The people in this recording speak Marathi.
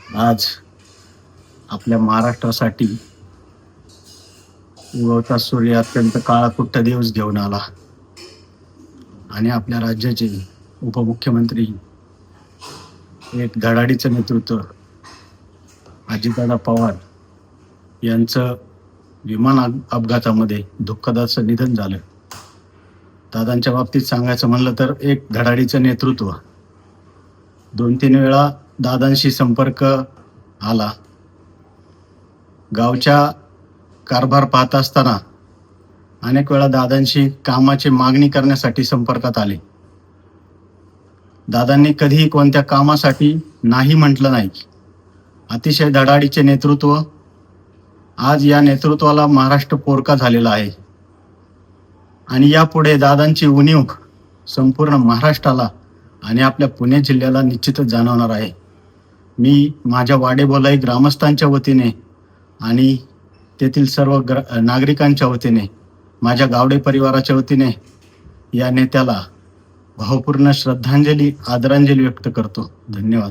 आज आपल्या महाराष्ट्रासाठी उगवता सूर्य अत्यंत काळाकुट्ट दिवस घेऊन आला आणि आपल्या राज्याचे उपमुख्यमंत्री एक धडाडीचं नेतृत्व अजितदादा पवार यांचं विमान अपघातामध्ये दुःखद असं निधन झालं. दादांच्या बाबतीत सांगायचं म्हणलं तर एक धडाडीचं नेतृत्व. 2-3 वेळा दादांशी संपर्क आला. गावच्या कारभार पाहत असताना अनेक वेळा दादांशी कामाची मागणी करण्यासाठी संपर्कात आले. दादांनी कधीही कोणत्या कामासाठी नाही म्हटलं नाही. अतिशय धडाडीचे नेतृत्व. आज या नेतृत्वाला महाराष्ट्र पोरका झालेला आहे आणि यापुढे दादांची उणीव संपूर्ण महाराष्ट्राला आणि आपल्या पुणे जिल्ह्याला निश्चितच जाणवणार आहे. मी माझ्या वाडेबोलाई ग्रामस्थांच्या वतीने आणि तेथील सर्व नागरिकांच्या वतीने, माझ्या गावडे परिवाराच्या वतीने या नेत्याला भावपूर्ण श्रद्धांजली, आदरांजली व्यक्त करतो. धन्यवाद.